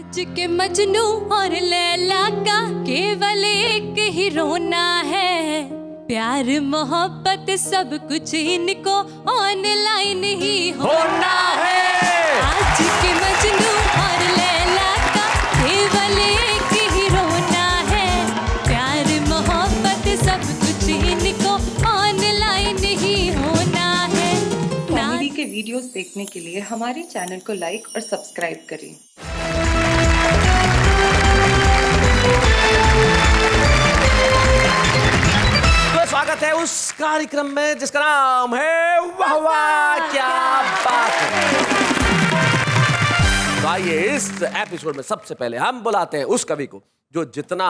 आज के मजनू और लैला का केवल एक ही रोना है। प्यार मोहब्बत सब कुछ इनको ऑनलाइन ही होना है। आज के मजनू और लैला का केवल एक ही रोना है। प्यार मोहब्बत सब कुछ इनको ऑनलाइन ही होना है। कॉमेडी के वीडियोस देखने के लिए हमारे चैनल को लाइक और सब्सक्राइब करें। स्वागत है उस कार्यक्रम में जिसका नाम है वाह वाह क्या बात है। तो आइए इस एपिसोड में सबसे पहले हम बुलाते हैं उस कवि को जो जितना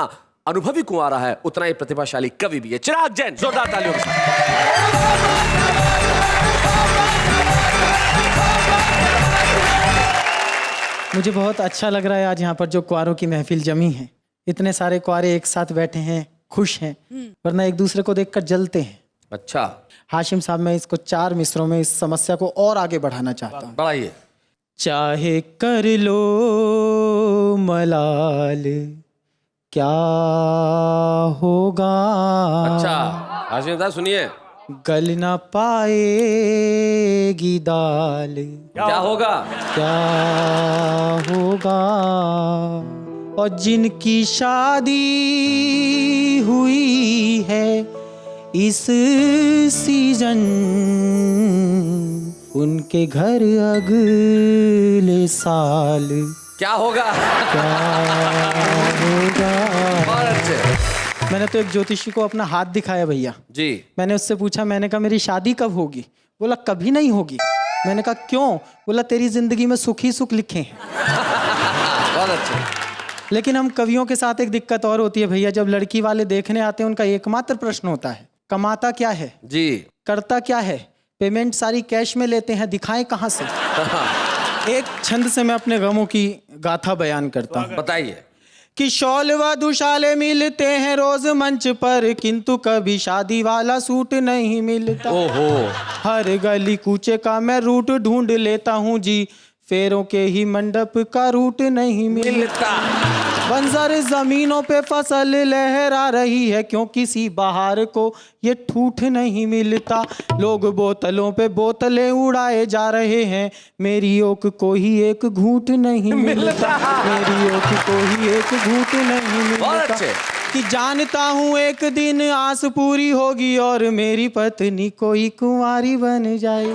अनुभवी कुंवारा है उतना ही प्रतिभाशाली कवि भी है। चिराग जैन, जोरदार तालियों के साथ। मुझे बहुत अच्छा लग रहा है आज यहाँ पर जो कुंवारों की महफिल जमी है। इतने सारे कुंवारे एक साथ बैठे हैं, खुश हैं, वरना एक दूसरे को देखकर जलते हैं। अच्छा हाशिम साहब, मैं इसको 4 मिसरों में इस समस्या को और आगे बढ़ाना चाहता हूँ। बढ़ाइए। चाहे कर लो मलाल क्या होगा। अच्छा हाशिम साहब सुनिए। गल ना पाएगी दाल क्या होगा। क्या होगा। और जिनकी शादी हुई है इस सीजन उनके घर अगले साल क्या होगा। क्या होगा। बहुत अच्छे। मैंने तो एक ज्योतिषी को अपना हाथ दिखाया भैया जी। मैंने उससे पूछा, मैंने कहा मेरी शादी कब होगी। बोला कभी नहीं होगी। मैंने कहा क्यों। बोला तेरी जिंदगी में सुख ही सुख लिखे हैं। बहुत अच्छे। लेकिन हम कवियों के साथ एक दिक्कत और होती है भैया, जब लड़की वाले देखने आते हैं उनका एकमात्र प्रश्न होता है कमाता क्या है जी, करता क्या है, पेमेंट सारी कैश में लेते हैं, दिखाएं कहाँ से। एक छंद से मैं अपने गमों की गाथा बयान करता हूँ। बताइए। कि शौल व दुशाले मिलते हैं रोज मंच पर, किंतु कभी शादी वाला सूट नहीं मिलता। ओहो। हर गली कूचे का मैं रूट ढूंढ लेता हूँ जी, फेरों के ही मंडप का रूट नहीं मिलता। बंजर जमीनों पे फसल लहरा रही है, क्यों किसी बहार को ये ठूठ नहीं मिलता। लोग बोतलों पे बोतलें उड़ाए जा रहे हैं, मेरी ओक को ही एक घूंट नहीं मिलता। मेरी ओक को ही एक घूंट नहीं मिलता। कि जानता हूँ एक दिन आस पूरी होगी और मेरी पत्नी कोई कुंवारी बन जाए।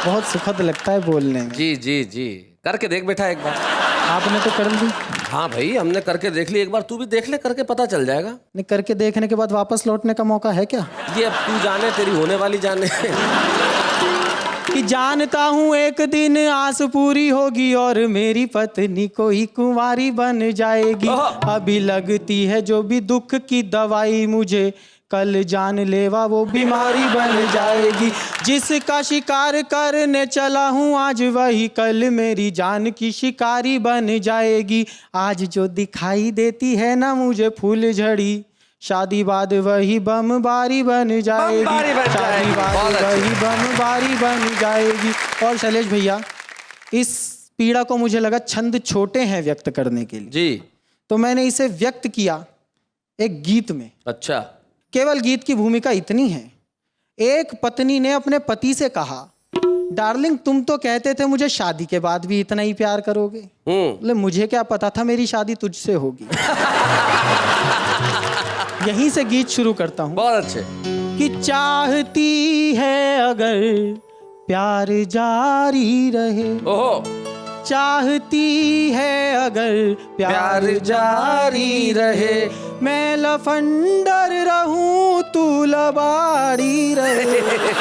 बहुत सुखद लगता है बोलने में। जी जी जी, करके देख बेटा एक बार। आपने तो कर ली। हाँ भाई, हमने करके देख ली, एक बार तू भी देख ले, करके पता चल जाएगा। नहीं, करके देखने के बाद वापस लौटने का मौका है क्या। ये अब तू जाने, तेरी होने वाली जाने। कि जानता हूँ एक दिन आस पूरी होगी और मेरी पत्नी कोई कुंवारी बन जाएगी। अभी लगती है जो भी दुख की दवाई मुझे, कल जान लेवा वो बीमारी बन जाएगी। जिसका शिकार करने चला हूँ आज वही कल मेरी जान की शिकारी बन जाएगी। आज जो दिखाई देती है ना मुझे फूल झड़ी, शादी बाद वही बमबारी बन जाएगी। शादी बाद वही बमबारी बन जाएगी। और शैलेश भैया, इस पीड़ा को मुझे लगा छंद छोटे हैं व्यक्त करने के लिए जी, तो मैंने इसे व्यक्त किया एक गीत में। अच्छा। केवल गीत की भूमिका इतनी है, एक पत्नी ने अपने पति से कहा, डार्लिंग तुम तो कहते थे मुझे शादी के बाद भी इतना ही प्यार करोगे। बोले मुझे क्या पता था मेरी शादी तुझसे होगी। यहीं से गीत शुरू करता हूँ। बहुत अच्छे। कि चाहती है अगर प्यार जारी रहे, ओहो। चाहती है अगर प्यार जारी रहे, मैं लफंडर रहूं तू लबाड़ी रहे।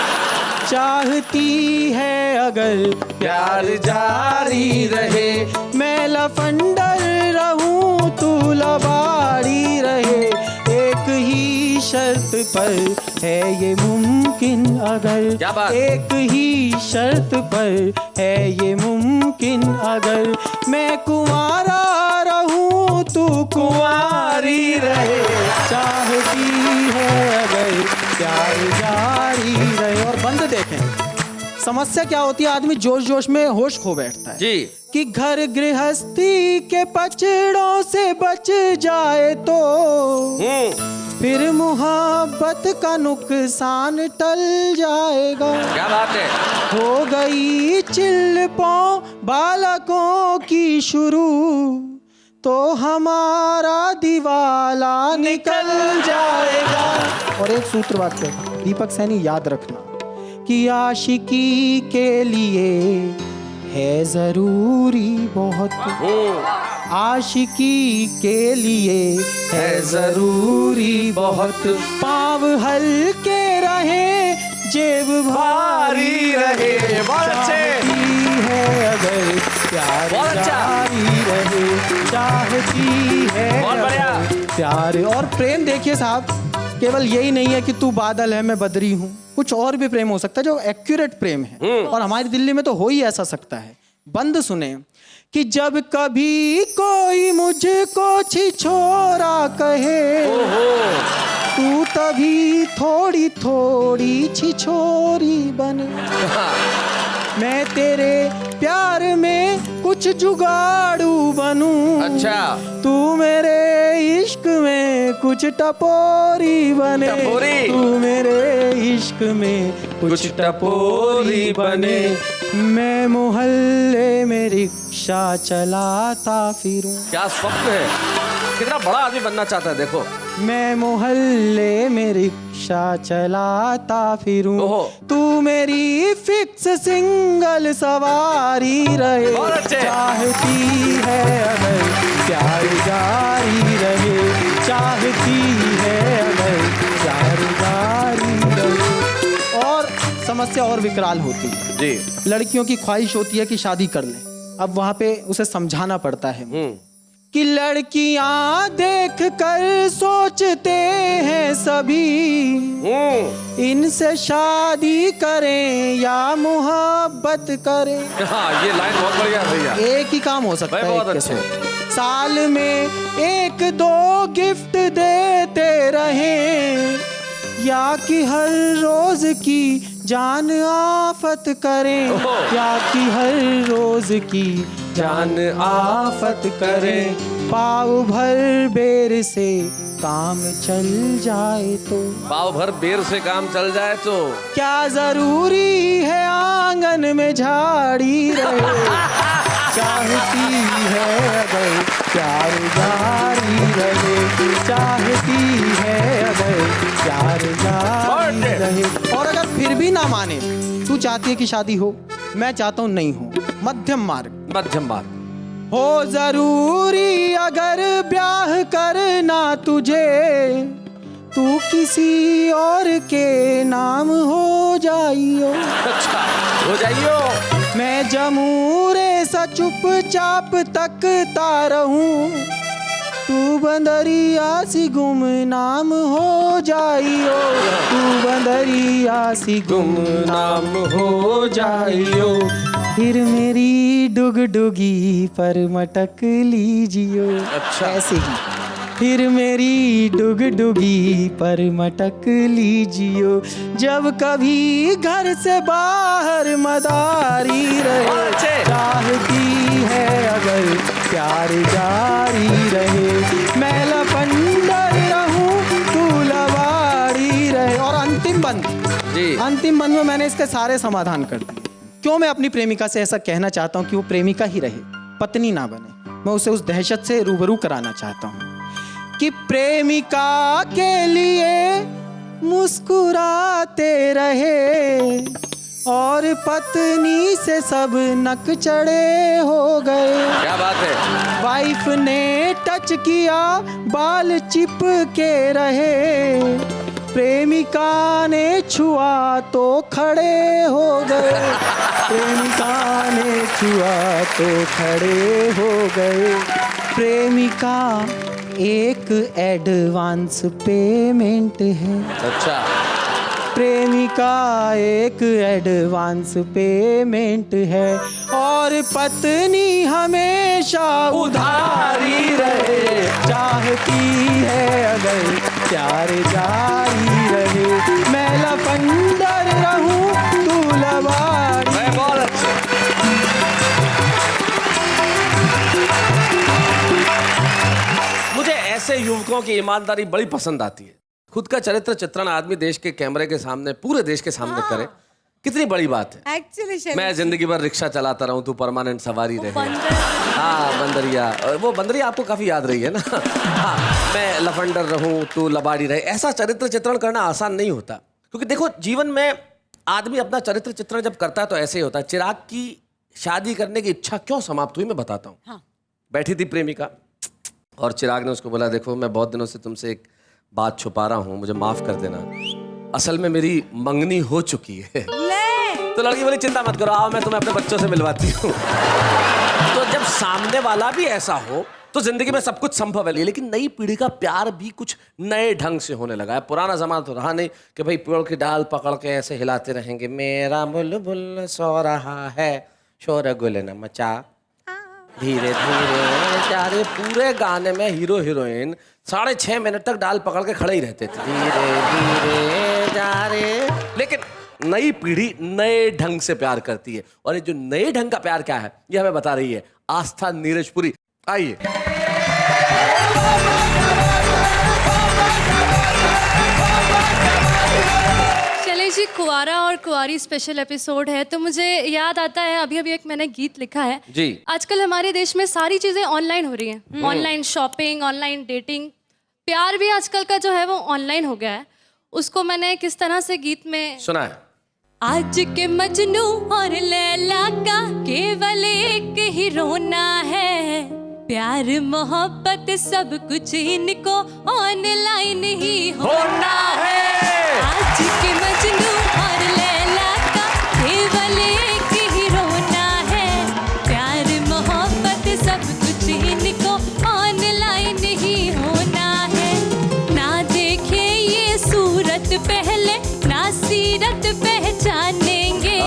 चाहती है अगर प्यार जारी रहे, मैं लफंडर रहूं तू लबाड़ी रहे। एक ही शर्त पर है ये मुमकिन अगर, क्या बात? एक ही शर्त पर है ये मुमकिन अगर, मैं कुंवारा रहूं तू कुंवारी रहे। चाहती है अगर प्यार जारी रहे। और बंद देखें, समस्या क्या होती है, आदमी जोश जोश में होश खो बैठता है जी। कि घर गृहस्थी के पचड़ों से बच जाए तो फिर मोहब्बत का नुकसान टल जाएगा। क्या बात है। हो गई चिल्पों बालकों की शुरू तो हमारा दिवाला निकल जाएगा। और एक सूत्र वाक्य दीपक सैनी याद रखना कि आशिकी के लिए है जरूरी बहुत, आशिकी के लिए है जरूरी बहुत, पाँव हल्के रहे जेब भारी रहे, बहुत अच्छे है अगर प्यार बहुत अच्छा। जारी रहे, चाहती है बहुत बढ़िया। प्यार और प्रेम। देखिए साहब, केवल यही नहीं है कि तू बादल है मैं बदरी हूँ, कुछ और भी प्रेम हो सकता है जो एक्यूरेट प्रेम है, और हमारी दिल्ली में तो हो ही ऐसा सकता है। बंद सुने कि जब कभी कोई मुझको छिछोरा कहे तू तभी थोड़ी थोड़ी छिछोरी बने, मैं तेरे प्यार में कुछ जुगाड़ू बनूं, अच्छा। तू मेरे इश्क में कुछ टपोरी बने, टपोरी। तू मेरे इश्क में कुछ टपोरी बने, मैं मोहल्ले में रिक्शा चलाता फिरूं। क्या स्वप्न है, कितना बड़ा आदमी बनना चाहता है। देखो, मैं मोहल्ले में रिक्शा चलाता फिरूं, ओहो। तू मेरी फिक्स सिंगल सवारी रहे, बहुत अच्छे। चाहती है अगर प्यार जारी रहे, चाहती है अगर प्यार जारी रहे। और समस्या और विकराल होती है जी। लड़कियों की ख्वाहिश होती है कि शादी कर ले। अब वहां पे उसे समझाना पड़ता है कि लड़कियां देख कर सोचते हैं सभी इनसे शादी करें या मोहब्बत करें। हाँ, ये लाइन बहुत बढ़िया है भैया। एक ही काम हो सकता भाई, है बहुत एक के अच्छे। साथ। साल में एक दो गिफ्ट देते रहें या कि हर रोज की जान आफत करें, ओहो। या कि हर रोज की जान आफत करें, पाव भर बेर से काम चल जाए तो, पाव भर बेर से काम चल जाए तो क्या जरूरी है आंगन में झाड़ी रहे, चाहती है अगर प्यार जारी रहे, चाहती है अगर प्यार जारी रहे। और अगर फिर भी ना माने, तू चाहती है कि शादी हो, मैं चाहता हूँ नहीं हो, मध्यम मार्ग। मध्यम बात। हो जरूरी अगर ब्याह करना तुझे, तू किसी और के नाम हो जाइयो। अच्छा, हो जाइयो। मैं जमूरे सा चुपचाप तकता रहूं, तू बंदरिया सी गुमनाम हो जाइयो, तू बंदरिया सी गुमनाम हो जाइयो, फिर मेरी डुगडुगी पर मटक लीजियो। अच्छा। ऐसे ही फिर मेरी डुगडुगी पर मटक लीजियो, जब कभी घर से बाहर मदारी रहे, चाहती है अगर प्यार जारी रहे, मैं लफंडर रहूं तू लवारी रहे। और अंतिम बंद जी। अंतिम बंद में मैंने इसके सारे समाधान कर दिए। क्यों मैं अपनी प्रेमिका से ऐसा कहना चाहता हूँ कि वो प्रेमिका ही रहे, पत्नी ना बने। मैं उसे उस दहशत से रूबरू कराना चाहता हूँ कि प्रेमिका के लिए मुस्कुराते रहे और पत्नी से सब नक चढ़े हो गए। क्या बात है। वाइफ ने टच किया बाल चिपके रहे, प्रेमिका ने छुआ तो खड़े हो गए, प्रेमिका ने छुआ तो खड़े हो गए। प्रेमिका एक एडवांस पेमेंट है। अच्छा। प्रेमिका एक एडवांस पेमेंट है और पत्नी हमेशा उधारी रहे, चाहती है अगर प्यार जारी रहे, मैं लफंडर रहूं तू लवारी ऐसे युवकों की ईमानदारी बड़ी पसंद आती है। खुद का चरित्र चित्रण आदमी देश के कैमरे के सामने, पूरे देश के सामने करे, कितनी बड़ी बात है। एक्चुअली मैं जिंदगी भर रिक्शा चलाता रहूं, तू परमानेंट सवारी रहे। हाँ बंदरिया, वो बंदरिया आपको काफी याद रही है ना। हाँ, मैं लफंडर रहूं, तू लबाड़ी रहे। ऐसा चरित्र चित्रण करना आसान नहीं होता, क्योंकि देखो जीवन में आदमी अपना चरित्र चित्रण जब करता है तो ऐसे ही होता है। चिराग की शादी करने की इच्छा क्यों समाप्त हुई मैं बताता हूँ। हाँ। बैठी थी प्रेमिका और चिराग ने उसको बोला, देखो मैं बहुत दिनों से तुमसे एक बात छुपा रहा हूँ, मुझे माफ कर देना, असल में मेरी मंगनी हो चुकी है। तो लड़की बोली, चिंता मत करो, आओ मैं तुम्हें अपने बच्चों से मिलवाती हूँ। तो जब सामने वाला भी ऐसा हो तो जिंदगी में सब कुछ संभव है। लेकिन नई पीढ़ी का प्यार भी कुछ नए ढंग से होने लगा है। पुराना जमाना तो रहा नहीं कि भाई पेड़ की डाल पकड़ के ऐसे हिलाते रहेंगे, मेरा बुलबुल सो रहा है, शोर गुल न मचा, धीरे धीरे जा रे। पूरे गाने में हीरो हीरोइन 6.5 मिनट तक डाल पकड़ के खड़े ही रहते थे, धीरे धीरे जा रे। लेकिन नई पीढ़ी नए ढंग से प्यार करती है, और ये जो नए ढंग का प्यार क्या है ये हमें बता रही है आस्था नीरजपुरी। आइए। शैलेश जी, कुंवारा और कुंवारी स्पेशल एपिसोड है तो मुझे याद आता है अभी अभी एक मैंने गीत लिखा है जी। आजकल हमारे देश में सारी चीजें ऑनलाइन हो रही हैं, ऑनलाइन शॉपिंग, ऑनलाइन डेटिंग, प्यार भी आजकल का जो है वो ऑनलाइन हो गया है। उसको मैंने किस तरह से गीत में सुना है। आज के मजनू और लैला का केवल एक ही रोना है, प्यार मोहब्बत सब कुछ इनको ऑनलाइन ही होना है। आज के मजनू और लैला का केवल एक ही रोना है, प्यार मोहब्बत सब कुछ इनको ऑनलाइन ही होना है। ना देखे ये सूरत पहले, ना सीरत पहचानेंगे,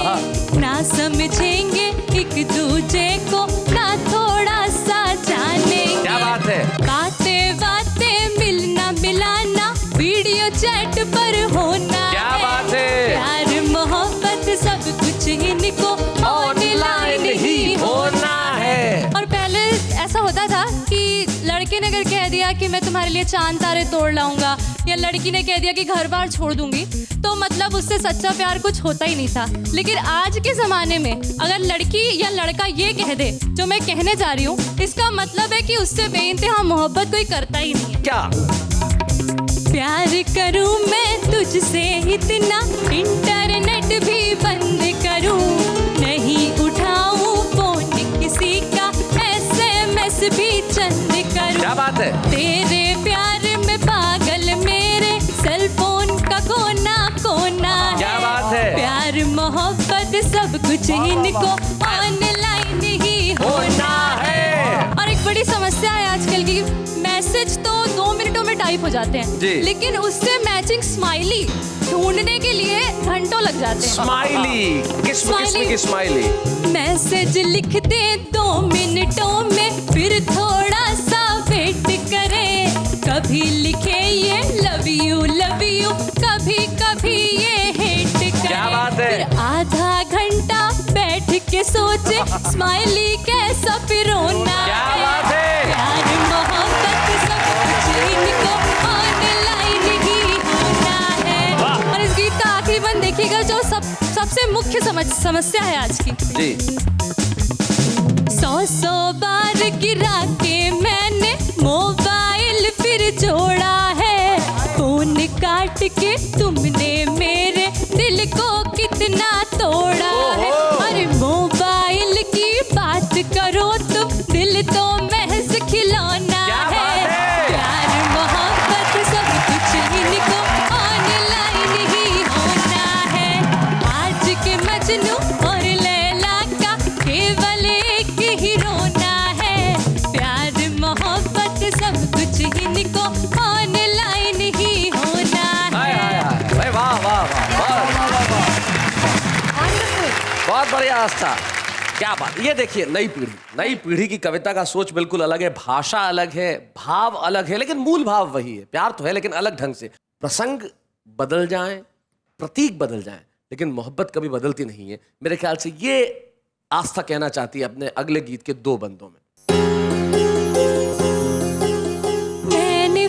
ना समझेंगे एक दूजे को, ना थोड़ा सा जानेंगे। क्या बात है। बातें बातें मिलना मिलाना वीडियो चैट पर होना। क्या बात है। प्यार मोहब्बत सब कुछ इनको ऑनलाइन ही होना है। और पहले ऐसा होता था कि लड़के ने अगर कह दिया कि मैं तुम्हारे लिए चांद तारे तोड़ लाऊंगा, या लड़की ने कह दिया कि घर बार छोड़ दूंगी, तो मतलब उससे सच्चा प्यार कुछ होता ही नहीं था। लेकिन आज के जमाने में अगर लड़की या लड़का ये कह दे जो मैं कहने जा रही हूँ, इसका मतलब है कि उससे बेइंतहा मोहब्बत कोई करता ही नहीं है। क्या प्यार करूं मैं तुझसे इतना, इंटरनेट भी बंद करूं, नहीं उठाऊं फोन किसी का, SMS भी चंद करूं। क्या बात है। तेरे प्यार में पागल मेरे सेल फोन का कोना कोना है। क्या बात है। प्यार मोहब्बत सब कुछ इनको ऑनलाइन ही होना है। और एक बड़ी समस्या है आजकल की, मैसेज तो 2 मिनटों में टाइप हो जाते हैं जी। लेकिन उससे मैचिंग स्माइली ढूंढने के लिए घंटों लग जाते हैं। स्माइली, किस किस्म की स्माइली। मैसेज लिखते 2 मिनटों में, फिर थोड़ा सा वेट करें, कभी लिखे ये लव यू, कभी कभी ये हेट करें। क्या बात है। फिर आधा घंटा बैठ के सोचे स्माइली कैसा फिर रोना। क्या बात है। प्यार मोहब्बत सब कुछ इनको ऑनलाइन ही होना है। और इस गीत का आखिरी बंद देखिएगा जो सबसे मुख्य समस्या है आज की जी। 100 बार गिरा के मैंने मोबाइल फिर जोड़ा है, फोन काट के तुमने मेरे दिल को कितना तोड़ा है। अरे मोबाइल की बात करो तुम, दिल तो महज खिलौना है। प्यार मोहब्बत सब कुछ इनको ऑनलाइन ही होना है। आज के मजनू और लैला का केवल एक ही रोना है, प्यार मोहब्बत सब कुछ इनको ऑनलाइन ही होना है। वाह वाह वाह, बहुत बढ़िया आस्था, क्या बात। ये देखिए नई पीढ़ी की कविता का सोच बिल्कुल अलग है, भाषा अलग है, भाव अलग है, लेकिन मूल भाव वही है। प्यार तो है लेकिन अलग ढंग से। प्रसंग बदल जाएं, प्रतीक बदल जाएं, लेकिन मोहब्बत कभी बदलती नहीं है। मेरे ख्याल से ये आस्था कहना चाहती है अपने अगले गीत के 2 बंदों में। मैंने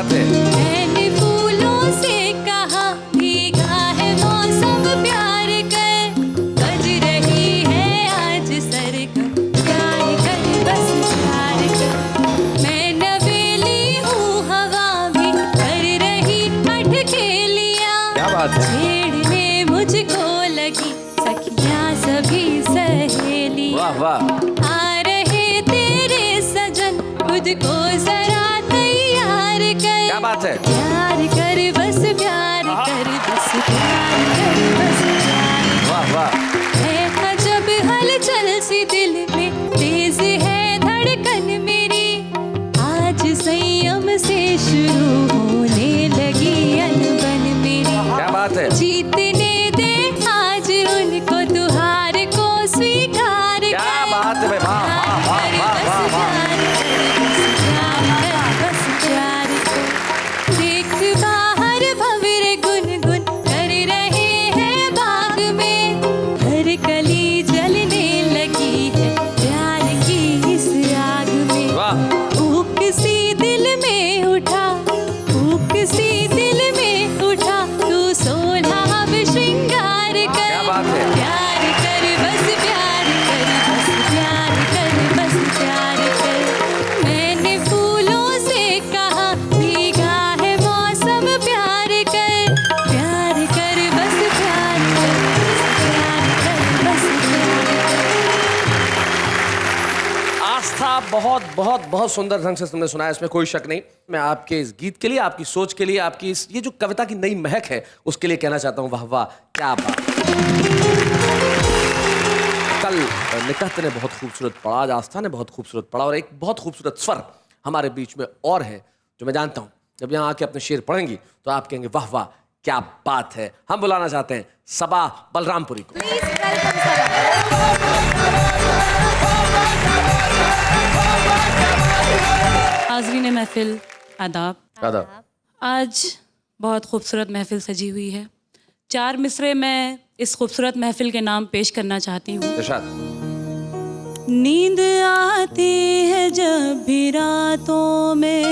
बात है। मैंने फूलों से कहा भीगा है मौसम प्यार कर, बज रही है आज सरगम प्यार कर बस प्यार कर। मैं नवेली हूँ हवा भी कर रही अटखेलियाँ, क्या बात है। छेड़ने मुझको लगी सखियाँ सभी सहेलियाँ। वाह वाह। आ रहे तेरे सजन मुझको जरा तैयार कर, क्या बात है। प्यार कर बस प्यार कर बस प्यार कर बस प्यार कर। वाह वाह। है अजब हलचल सी दिल में, तेज है धड़कन मेरी, आज संयम से शुरू होने लगी अनबन मेरी। क्या बात है। जीतने दे आज उनको तू हार को स्वीकार कर। क्या बात है भाई, वाह वाह वाह वाह वाह वाह। देख बाहर भंवर गुनगुन कर रहे हैं बाग में, हर कली जलने लगी है प्यार की इस आग में। वाह। ऊक सी दिल में उठा, ऊक सी दिल में उठा, तू सोलह श्रृंगार कर। क्या बात है। प्यार कर बस प्यार कर बस प्यार कर बस प्यार कर। मैंने फूलों से कहा भीगा है मौसम प्यार कर, प्यार कर बस प्यार कर बस प्यार कर। आस्था, बहुत बहुत बहुत सुंदर ढंग से तुमने सुनाया, इसमें कोई शक नहीं। मैं आपके इस गीत के लिए, आपकी सोच के लिए, आपकी इस ये जो कविता की नई महक है उसके लिए कहना चाहता हूँ वाह वाह, क्या बात। कल निकहत ने बहुत खूबसूरत पढ़ा, आज आस्था ने बहुत खूबसूरत पढ़ा, और एक बहुत खूबसूरत स्वर हमारे बीच में और है जो मैं जानता हूँ जब यहाँ आके अपने शेर पढ़ेंगी तो आप कहेंगे वाह वाह क्या बात है। हम बुलाना चाहते हैं सबा बलरामपुरी को। हाज़रीन महफिल आदाब। आदाब। आज बहुत खूबसूरत महफिल सजी हुई है। 4 मिसरे मैं इस खूबसूरत महफिल के नाम पेश करना चाहती हूँ। इरशाद। नींद आती है जब भी रातों में,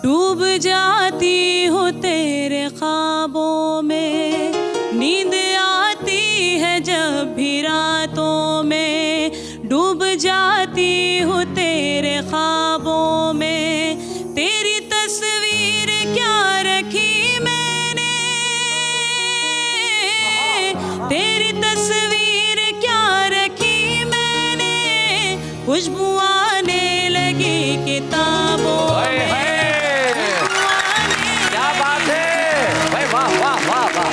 डूब जाती हूँ तेरे ख्वाबों में। नींद आती है जब भी रातों में, डूब जाती हूँ तेरे ख्वाबों में। तेरी तस्वीर क्या रखी मैंने, तेरी तस्वीर क्या रखी मैंने, खुशबू आने लगी किताबों में। क्या बात है भाई, वाह वाह वाह वाह।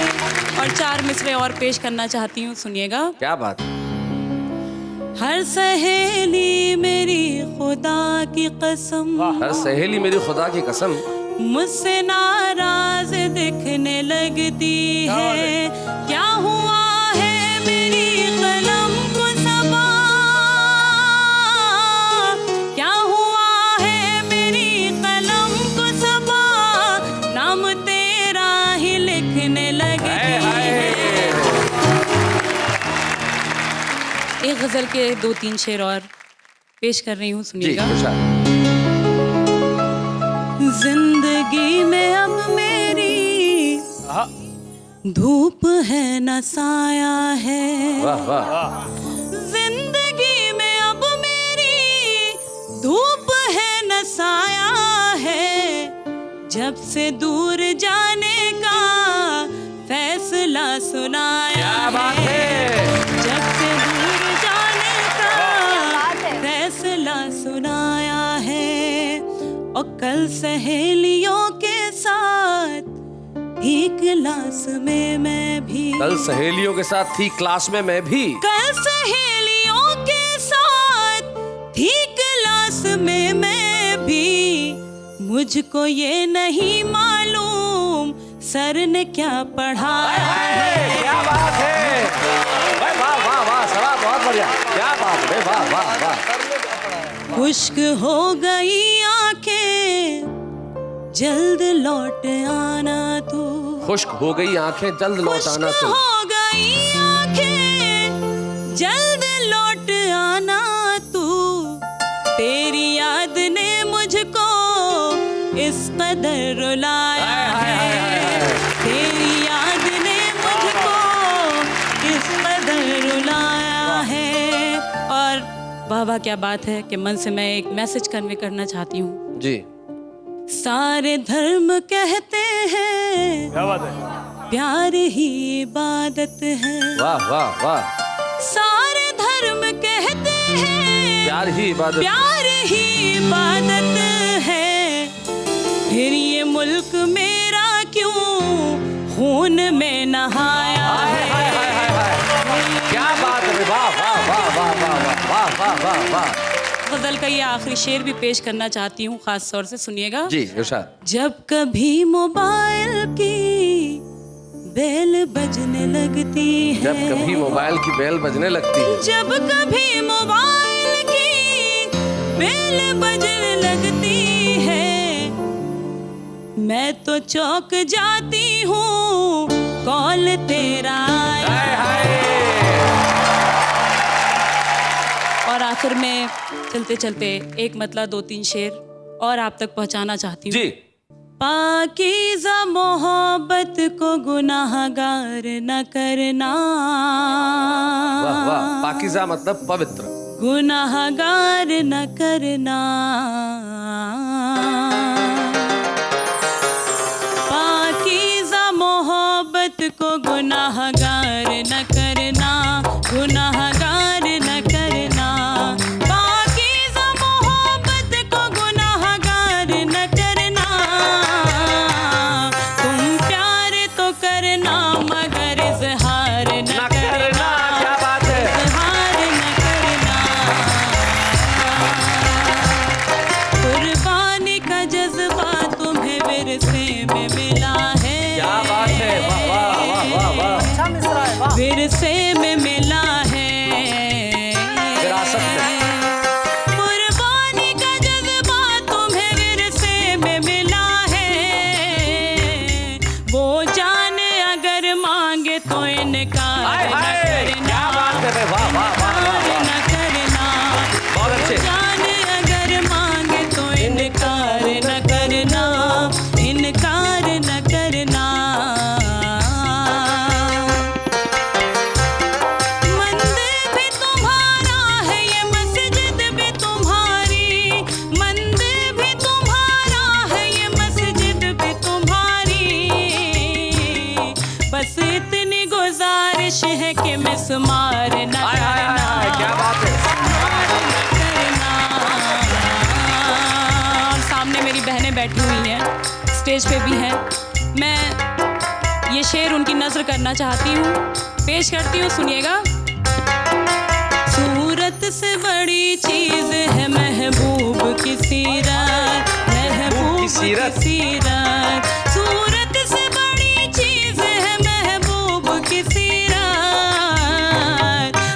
और 4 मिसरे और पेश करना चाहती हूँ, सुनिएगा। क्या बात। हर सहेली मेरी खुदा की कसम, हर सहेली मेरी खुदा की कसम, मुझसे नाराज दिखने लगती है। क्या हुआ है मेरी कलम को सबा, क्या हुआ है मेरी कलम को सबा, नाम तेरा ही लिखने लगती है। एक गजल के 2-3 शेर और पेश कर रही हूँ, जी सुनिएगा। इरशाद। जिंदगी में अब मेरी धूप है न साया है, वाह वाह। जिंदगी में अब मेरी धूप है न साया है, जब से दूर जाने का फैसला सुनाया। क्या बात है। जब से दूर जाने का फैसला सुनाया है, और कल सहेलियों के साथ थी क्लास में मैं भी, कल सहेलियों के साथ थी क्लास में मैं भी, कल सहेलियों के साथ थी क्लास में मैं भी, मुझको ये नहीं मालूम सर ने क्या पढ़ाया है। क्या बात है भाई, वाह वाह वाह सवा, बहुत बढ़िया, क्या बात है, वाह वाह वाह। खुश्क हो गई आंखें जल्द लौट आना तू, खुश्क हो गई आंखें जल्द लौट आना खुश्क तू, हो गई आंखें जल्द लौट आना तू, तेरी याद ने मुझको इस कदर रुलाया है, तेरी याद ने मुझको इस कदर रुलाया है। और वाह वाह क्या बात है कि मन से मैं एक मैसेज कन्वे करना चाहती हूँ। जी। सारे धर्म कहते हैं क्या बात है, प्यार ही इबादत है। वाह वाह वाह। सारे धर्म कहते हैं प्यार ही इबादत, प्यार ही इबादत है। फिर ये मुल्क मेरा क्यों खून में नहाया है। क्या बात है, वाह वाह वाह वाह वाह वाह वाह वाह वाह। गजल का ये आखिरी शेर भी पेश करना चाहती हूँ, खास तौर से सुनिएगा। जी इरशाद। जब कभी मोबाइल की बेल बजने लगती है, जब कभी मोबाइल की बेल बजने लगती है, जब कभी मोबाइल की बेल बजने लगती है, मैं तो चौंक जाती हूँ कॉल तेरा आया। और आखिर में चलते चलते एक मतलब 2-3 शेर और आप तक पहुंचाना चाहती हूँ। जी। पाकीज़ा मोहब्बत को गुनाहगार न करना। वाह वाह। पाकीज़ा मतलब पवित्र। गुनाहगार न करना। पाकीज़ा मोहब्बत को गुनाहगार न करना, गुनाहगार न करना। पाकीज़ा मोहब्बत को गुनाहगार न करना। तुम प्यार तो करना मगर इज़हार न करना। क्या बात है। इज़हार न करना। कुर्बानी का जज्बा तुम्हें विरसे में मिला है। क्या बात है, वाह वाह वाह वाह वाह। विरसे में मिला है, विरासत में। कुर्बानी का जज्बा तुम्हें विरसे में मिला है। वो जान अगर मांगे तो इनकार हाय न हाय, करना। क्या बात है, वाह वाह वाह वाह इनकार वाह। न करना। बहुत अच्छे। जान अगर मांगे तो इनकार न करना, इनकार न करना। मंदिर भी तुम्हारा है, ये मस्जिद भी तुम्हारी। मंदिर भी तुम्हारा है, ये मस्जिद भी तुम्हारी। बस इतनी गुजारिश है कि मिसमार न हाय हाय करना। हाय, क्या बात है। करना। और सामने मेरी बहनें बैठी हुई हैं, स्टेज पे भी हैं। मैं ये शेर उनकी नज़र करना चाहती हूँ, पेश करती हूँ, सुनिएगा। सूरत से बड़ी चीज़ है महबूब की सीरत, महबूब की सीरत। सीरत। सूरत से बड़ी चीज़ है महबूब की सीरत।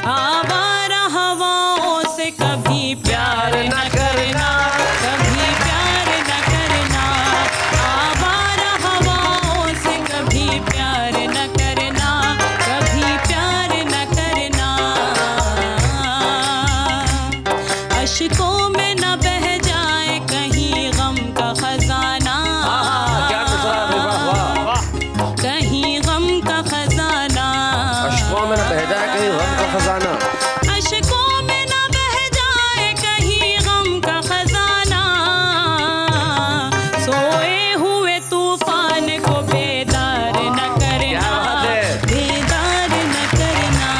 आवारा हवाओं से कभी प्यार न करना, कभी प्यार न करना। आवारा हवाओं से कभी प्यार न करना, कभी प्यार न करना। अश्कों में न बह जाए कहीं गम का खजाना। क्या गुज़रा है, वाह वाह। कहीं गम का खजाना। अश्कों में न बह जाए कहीं गम का खजाना। अश्कों में न बह जाए कहीं गम का खजाना। सोए हुए तूफान को बेदार न करना, क्या बात है। बेदार न करना।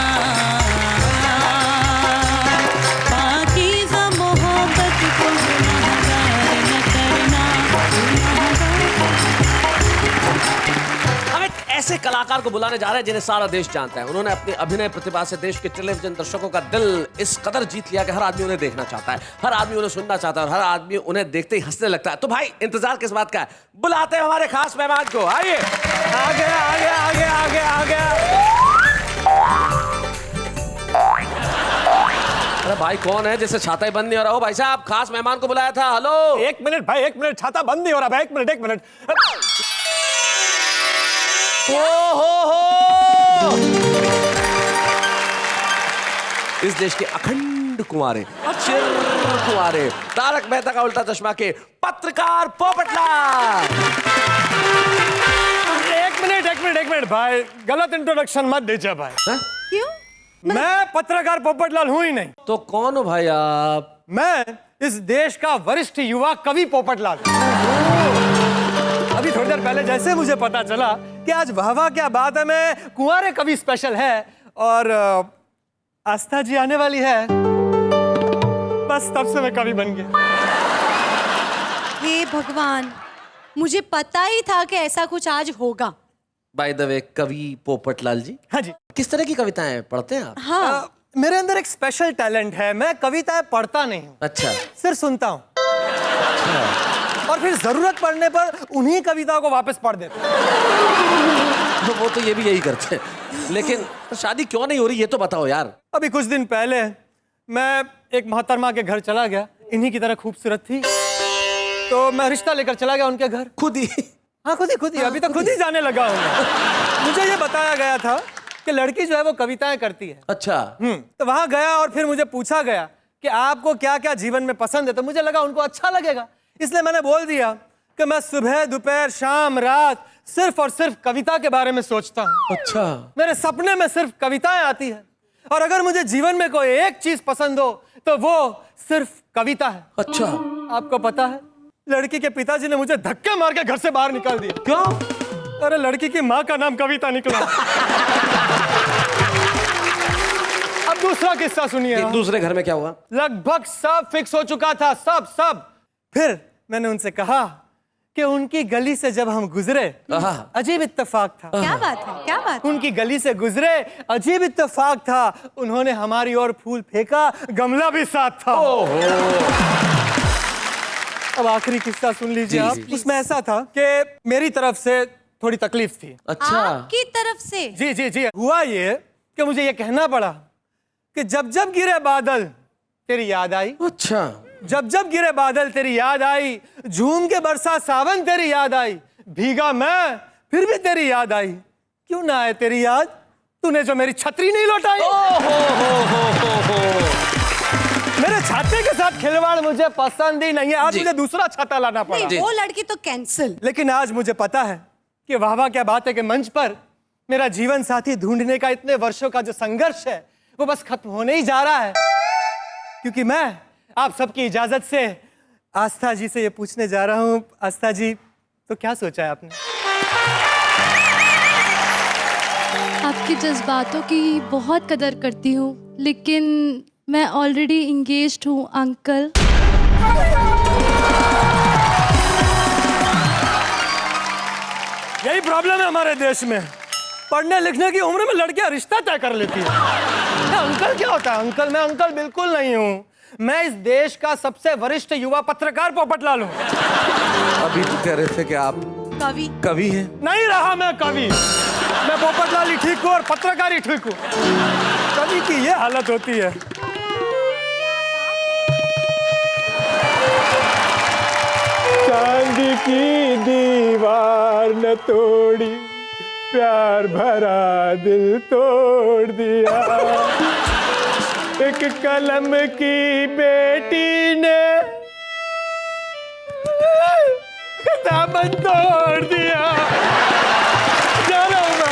पाकीज़ा मोहब्बत को गुनाहगार न करना, हम एक ऐसे कलाकार को बुलाने जा रहे हैं जिन्हें सारा देश जानता है। उन्होंने अपनी अभिनय प्रतिभा से देश के टेलीविजन दर्शकों का दिल इस कदर जीत लिया कि हर आदमी उन्हें देखना चाहता है, हर आदमी उन्हें सुनना चाहता है और हर आदमी उन्हें देखते ही हंसने लगता है। तो भाई इंतजार किस बात का है, बुलाते हैं हमारे खास मेहमान को। आइए। आ गया आ गया आ गया आ गया आ गया। अरे भाई कौन है जिससे छाता ही बंद नहीं हो रहा हो? भाई साहब खास मेहमान को बुलाया था। हेलो। 1 मिनट भाई, 1 मिनट, छाता बंद नहीं हो रहा भाई। 1 मिनट 1 मिनट। ओ हो। इस देश के अखंड कुंवारे, चिर कुंवारे, तारक मेहता का उल्टा चश्मा के पत्रकार पोपटलाल। एक मिनट भाई, गलत इंट्रोडक्शन मत दीजिए भाई। क्यों? मैं पत्रकार पोपटलाल हूं ही नहीं। तो कौन हो भाई आप? मैं इस देश का वरिष्ठ युवा कवि पोपटलाल। अभी थोड़ी देर पहले जैसे मुझे पता चला कि आज वाह वाह क्या बात है, मैं कुंवारे कवि स्पेशल है और आस्था जी आने वाली है, बस तब से मैं कवि बन गया। हे भगवान, मुझे पता ही था कि ऐसा कुछ आज होगा। बाय द वे, कवि पोपटलाल जी, हाँ जी। किस तरह की कविताएं पढ़ते हैं आप? हाँ, मेरे अंदर एक स्पेशल टैलेंट है, मैं कविताएं पढ़ता नहीं हूँ, अच्छा, सिर्फ सुनता हूँ और फिर जरूरत पड़ने पर उन्हीं कविताओं को वापस पढ़ देता हूँ। तो वो तो ये भी यही करते हैं। लेकिन शादी क्यों नहीं हो रही, ये तो बताओ यार। अभी कुछ दिन पहले मैं एक मोहतरमा के घर चला गया, इन्हीं की तरह खूबसूरत थी, तो मैं रिश्ता लेकर चला गया उनके घर। खुद ही? हाँ खुद ही, अभी तो खुद ही जाने लगा हूँ मैं। मुझे ये बताया गया था कि लड़की जो है वो कविताएं करती है। अच्छा। तो वहां गया और फिर मुझे पूछा गया कि आपको क्या क्या जीवन में पसंद है, तो मुझे लगा उनको अच्छा लगेगा, इसलिए मैंने बोल दिया कि मैं सुबह दोपहर शाम रात सिर्फ और सिर्फ कविता के बारे में सोचता हूँ। अच्छा। मेरे सपने में सिर्फ कविताएं आती है और अगर मुझे जीवन में कोई एक चीज पसंद हो तो वो सिर्फ कविता है। अच्छा। आपको पता है, लड़की के पिताजी ने मुझे धक्के मार के घर से बाहर निकाल दिया। क्यों? अरे लड़की की माँ का नाम कविता निकला। अब दूसरा किस्सा सुनिए। दूसरे घर में क्या हुआ? लगभग सब फिक्स हो चुका था, सब। फिर मैंने उनसे कहा कि उनकी गली से जब हम गुजरे, अजीब इत्तेफाक था। क्या बात है, क्या बात है? उनकी गली से गुजरे, अजीब इत्तेफाक था, उन्होंने हमारी ओर फूल फेंका, गमला भी साथ था। अब आखिरी किस्सा सुन लीजिए आप। उसमें ऐसा था कि मेरी तरफ से थोड़ी तकलीफ थी। अच्छा। आपकी तरफ से? जी। हुआ ये कि मुझे ये कहना पड़ा कि जब जब गिरे बादल तेरी याद आई। अच्छा। जब जब गिरे बादल तेरी याद आई, झूम के बरसा सावन तेरी याद आई, भीगा मैं फिर भी तेरी याद आई, क्यों ना आए तेरी याद, तूने जो मेरी छतरी नहीं लौटाई। मेरे छाते के साथ खिलवाड़ मुझे पसंद ही नहीं है, आज मुझे दूसरा छाता लाना पड़ा। नहीं, वो लड़की तो कैंसिल। लेकिन आज मुझे पता है कि वाह वाह क्या बात है कि मंच पर मेरा जीवन साथी ढूंढने का इतने वर्षों का जो संघर्ष है वो बस खत्म होने ही जा रहा है, क्योंकि मैं आप सबकी इजाजत से आस्था जी से ये पूछने जा रहा हूँ। आस्था जी, तो क्या सोचा है आपने? आपके जज्बातों की बहुत कदर करती हूँ, लेकिन मैं ऑलरेडी इंगेज्ड हूँ अंकल। यही प्रॉब्लम है हमारे देश में, पढ़ने लिखने की उम्र में लड़कियां रिश्ता तय कर लेती है। अंकल क्या होता है? अंकल, मैं अंकल बिल्कुल नहीं हूँ, मैं इस देश का सबसे वरिष्ठ युवा पत्रकार पोपटलाल हूँ। अभी तो कह रहे थे कि आप कवि हैं। नहीं रहा मैं कवि, मैं पोपटलाल ही ठीक हूँ और पत्रकार ही ठीक हूँ। कवि की ये हालत होती है। चांदी की दीवार न तोड़ी, प्यार भरा दिल तोड़ दिया, एक कलम की बेटी ने दामन तोड़ दिया। जा रहा हूं मैं।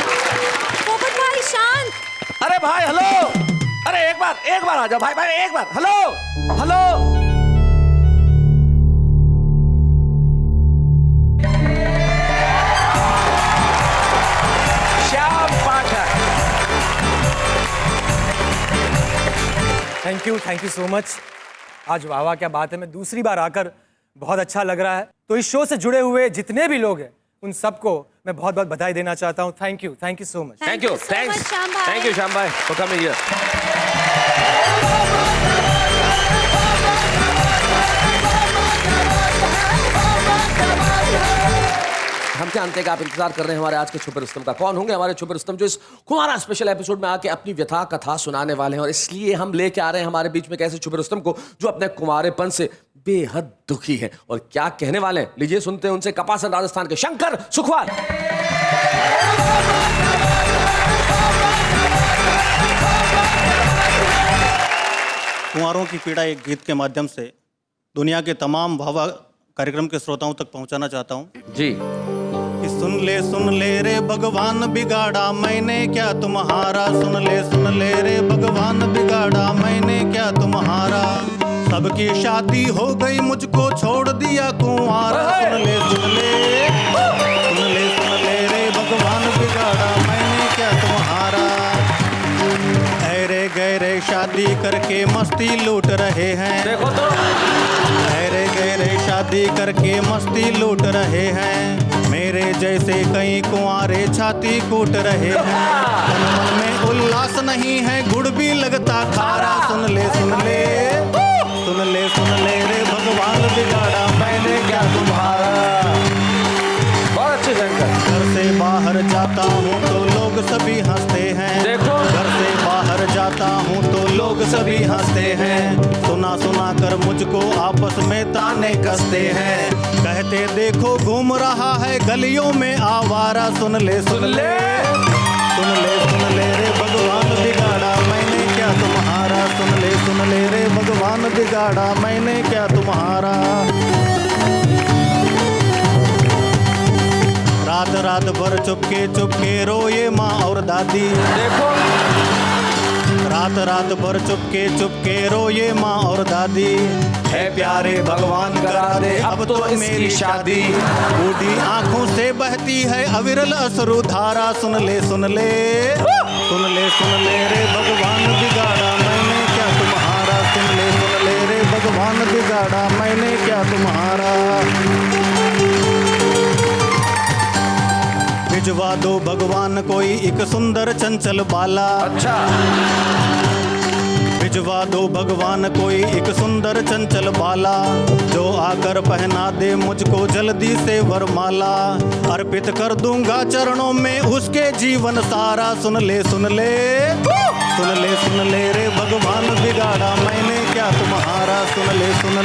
पोपट भाई शांत। अरे भाई हेलो, अरे एक बार आ जाओ भाई, एक बार hello. Shyam Pathak. Thank you so much. आज वाह वाह क्या बात है, मैं दूसरी बार आकर बहुत अच्छा लग रहा है। तो इस शो से जुड़े हुए जितने भी लोग हैं उन सबको मैं बहुत बहुत बधाई देना चाहता हूँ। Thank you so much. Thank you Shyam भाई फॉर कमिंग हियर। हम जानते हैं कि आप इंतजार कर रहे हैं हमारे आज के छुपे रुस्तम का। कौन होंगे हमारे छुपे रुस्तम जो इस कुमारा स्पेशल एपिसोड में आके अपनी व्यथा कथा सुनाने वाले हैं, और इसलिए हम लेके आ रहे हैं हमारे बीच में एक ऐसे छुपे रुस्तम को जो अपने कुमारेपन से बेहद दुखी है। और क्या कहने वाले हैं, लीजिए सुनते हैं उनसे। कपासन राजस्थान के शंकर सुखवाल। कुंवारों की पीड़ा एक गीत के माध्यम से दुनिया के तमाम भावा कार्यक्रम के श्रोताओं तक पहुंचाना चाहता हूं जी। कि सुन ले रे भगवान बिगाड़ा मैंने क्या तुम्हारा, सुन ले रे भगवान बिगाड़ा मैंने क्या तुम्हारा, सबकी शादी हो गई मुझको छोड़ दिया कुंवारा, सुन ले रे भगवान बिगाड़ा मैंने क्या तुम्हारा, ऐरे गहरे शादी करके मस्ती लूट रहे हैं, देखो तो ऐरे गहरे शादी करके मस्ती लूट रहे हैं, मेरे जैसे कई कुंवारे छाती कूट रहे हैं, तन मन में उल्लास नहीं है गुड़ भी लगता खारा, सुन ले रे भगवान बिगाड़ा मैंने क्या तुम्हारा, बहुत अच्छे शंकर। घर से बाहर जाता हूँ तो लोग सभी हंसते हैं, देखो घर से बाहर जाता हूँ तो लोग सभी हंसते हैं, सुना कर मुझको आपस में ताने कसते हैं, कहते देखो घूम रहा है गलियों में आवारा, सुन ले रे भगवान बिगाड़ा मैंने क्या तुम्हारा, सुन ले रे भगवान बिगाड़ा मैंने क्या तुम्हारा, रात भर चुपके रोए माँ और दादी, देखो रात भर चुपके रोए माँ और दादी, है प्यारे भगवान करा दे अब तो मेरी शादी, बूढ़ी आंखों से बहती है अविरल अश्रु धारा, सुन ले रे भगवान बिगाड़ा मैंने क्या तुम्हारा, सुन ले रे भगवान बिगाड़ा मैंने क्या तुम्हारा, भिजवा दो भगवान कोई एक सुंदर चंचल बाला, अच्छा भिजवा दो भगवान कोई एक सुंदर चंचल बाला, जो आकर पहना दे मुझको जल्दी से वरमाला, अर्पित कर दूंगा चरणों में उसके जीवन सारा, सुन ले रे भगवान बिगाड़ा मैंने क्या तुम्हारा, सुन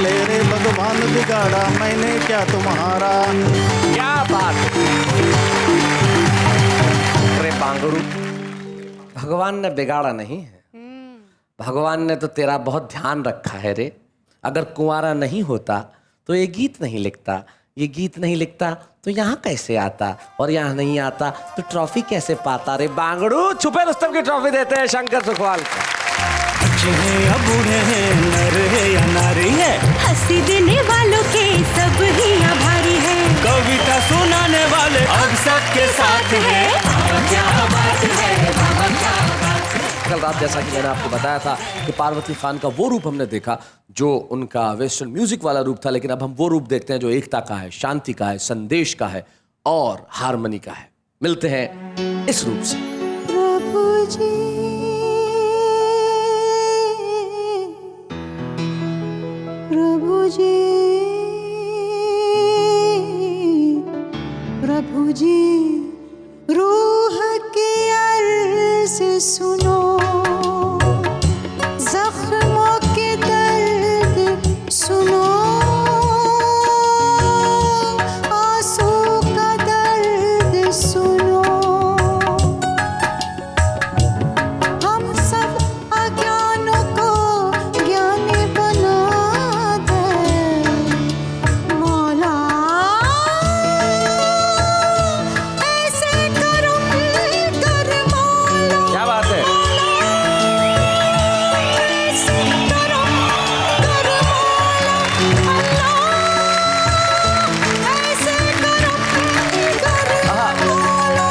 ले रे भगवान बिगाड़ा मैंने क्या तुम्हारा, क्या बात रे बांगड़ू, भगवान ने बिगाड़ा नहीं है, भगवान ने तो तेरा बहुत ध्यान रखा है रे, अगर कुंवारा नहीं होता तो ये गीत नहीं लिखता, ये गीत नहीं लिखता तो यहाँ कैसे आता, और यहाँ नहीं आता तो ट्रॉफी कैसे पाता रे बांगड़ू, छुपे रुस्तम की ट्रॉफी देते हैं शंकर सुखवाल को। बच्चे हैं या बूढ़े हैं, नर है या नारी है, हंसी देने वालों के सब ही आभारी है, कविता सुनाने वाले अब सबके साथ है, क्या बात है बाबा क्या बात है। कल रात जैसा कि मैंने आपको बताया था कि पार्वती खान का वो रूप हमने देखा जो उनका वेस्टर्न म्यूजिक वाला रूप था, लेकिन अब हम वो रूप देखते हैं जो एकता का है, शांति का है, संदेश का है और हारमोनी का है। मिलते हैं इस रूप से। प्रभु जी प्रभु जी रूह की अर्ज सुनो, जख्मों के दर्द सुनो, आंसू का दर्द सुनो, हम सब अज्ञानों को ज्ञानी बना दे मौला, ऐसे करम कर मौला, क्या बात है, ऐसे करम कर मौला, अल्लाह ऐसे करम कर मौला,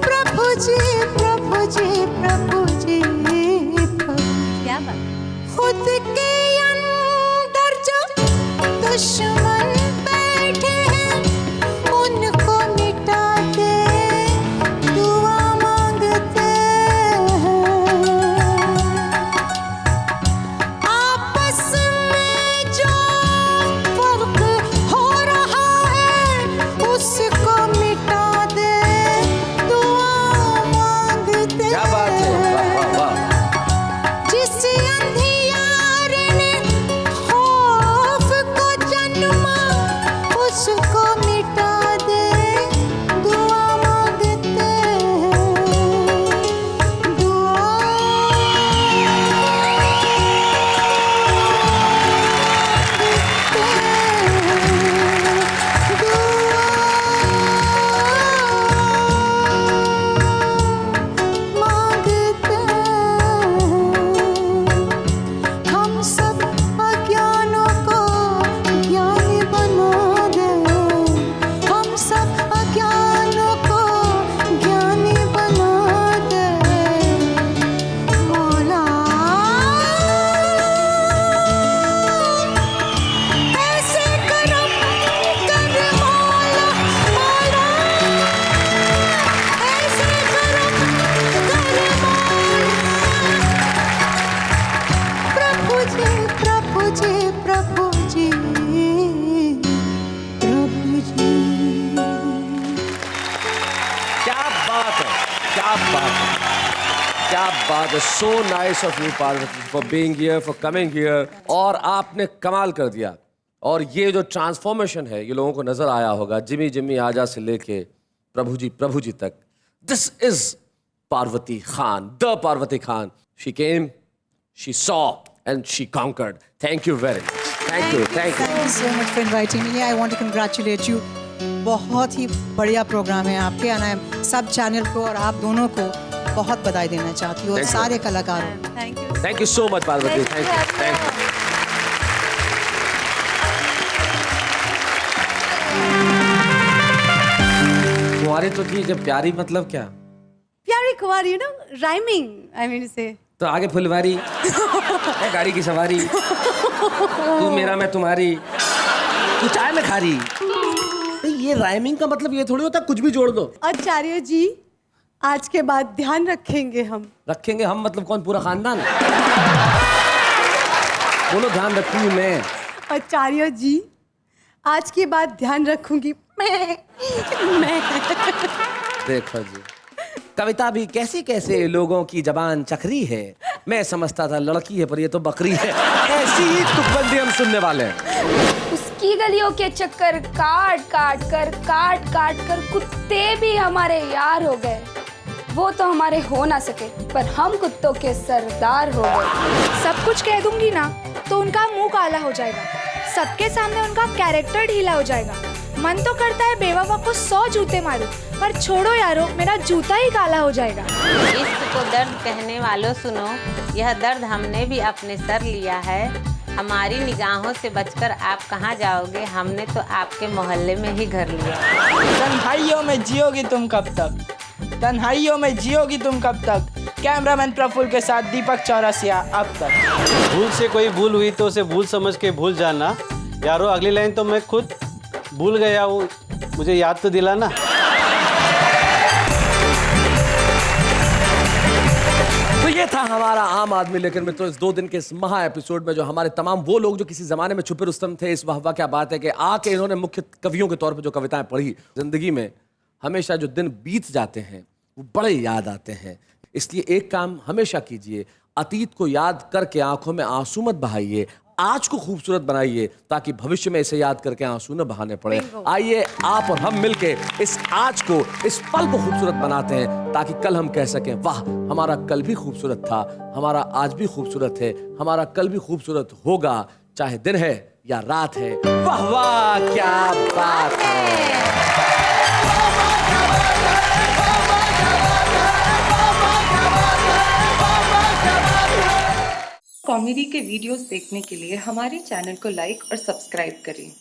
प्रभु जी प्रभु जी प्रभु जी प्रभु। क्या बात, खुद के अंदर जो दुश्मन बैठे हैं उनको मिटा दे, दुआ मांगते हैं, आपस में जो फर्क हो रहा है उसको मिटा दे, दुआ मांगते क्या बात है, वाह वाह वाह। जिस अंधियारे क्या बात है, so nice of you Parvati for being here, for coming here. और आपने कमाल कर दिया। और ये जो ट्रांसफॉर्मेशन है ये लोगों को नजर आया होगा, जिमी जिमी आजा से लेके प्रभु जी तक। This is Parvati Khan, the Parvati Khan. She came, she saw and she conquered. Thank you very much. Thank you. Thank you so much for inviting me. I want to congratulate you. बहुत ही बढ़िया प्रोग्राम है आपके, और मैं सब चैनल को और आप दोनों को बहुत बधाई देना चाहती हूँ, और Thank you. सारे कलाकारों। Thank you so much Parvati. Thank you. कुंवारी तो ठीक है, प्यारी मतलब क्या? प्यारी कुंवारी, you know, rhyming, I mean to say. तो आगे फुलवारी है, गाड़ी की सवारी, तू मेरा मैं तुम्हारी, तू चाय में खारी। ये राइमिंग का मतलब ये थोड़ी होता कुछ भी जोड़ दो। आचार्य जी, आज के बाद ध्यान रखेंगे हम। रखेंगे हम मतलब कौन, पूरा खानदान? बोलो ध्यान रखूंगी मैं। आचार्य जी, आज के बाद ध्यान रखूंगी मैं। देखो जी, कविता भी कैसे कैसे लोगों की जबान चखरी है। मैं समझता था लड़की है पर ये तो बकरी है। ऐसी ही तुकबंदी हम सुनने वाले हैं। उसकी गलियों के चक्कर काट काट कर कुत्ते भी हमारे यार हो गए। वो तो हमारे हो ना सके, पर हम कुत्तों के सरदार हो गए। सब कुछ कह दूंगी ना तो उनका मुंह काला हो जाएगा, सबके सामने उनका कैरेक्टर ढीला हो जाएगा। मन तो करता है बेवफा को 100 जूते मारूं, पर छोड़ो यारो, मेरा जूता ही काला हो जाएगा। इश्क को दर्द कहने वालों सुनो, यह दर्द हमने भी अपने सर लिया है। हमारी निगाहों से बचकर आप कहाँ जाओगे, हमने तो आपके मोहल्ले में ही घर लिया। तन्हाइयों में जियोगी तुम कब तक, तन्हाइयों में जियोगी तुम कब तक। कैमरामैन प्रफुल्ल के साथ दीपक चौरसिया अब तक। भूल से कोई भूल हुई तो उसे भूल समझ के भूल जाना। यारो अगली लाइन तो मैं खुद भूल गया हूँ, मुझे याद तो दिलाना। तो ये था हमारा आम आदमी लेकिन मित्रों इस 2 दिन के इस महा एपिसोड में जो हमारे तमाम वो लोग जो किसी जमाने में छुपे रुस्तम थे, इस वाह क्या बात है कि आके इन्होंने मुख्य कवियों के तौर पे जो कविताएं पढ़ी। जिंदगी में हमेशा जो दिन बीत जाते हैं वो बड़े याद आते हैं, इसलिए एक काम हमेशा कीजिए, अतीत को याद करके आंखों में आंसू मत बहाइए, आज को खूबसूरत बनाइए ताकि भविष्य में इसे याद करके आंसू न बहाने पड़े। आइए आप और हम मिलके इस आज को, इस पल को खूबसूरत बनाते हैं ताकि कल हम कह सकें वाह हमारा कल भी खूबसूरत था, हमारा आज भी खूबसूरत है, हमारा कल भी खूबसूरत होगा, चाहे दिन है या रात है। वाह वाह क्या बात है। कॉमेडी के वीडियोस देखने के लिए हमारे चैनल को लाइक और सब्सक्राइब करें।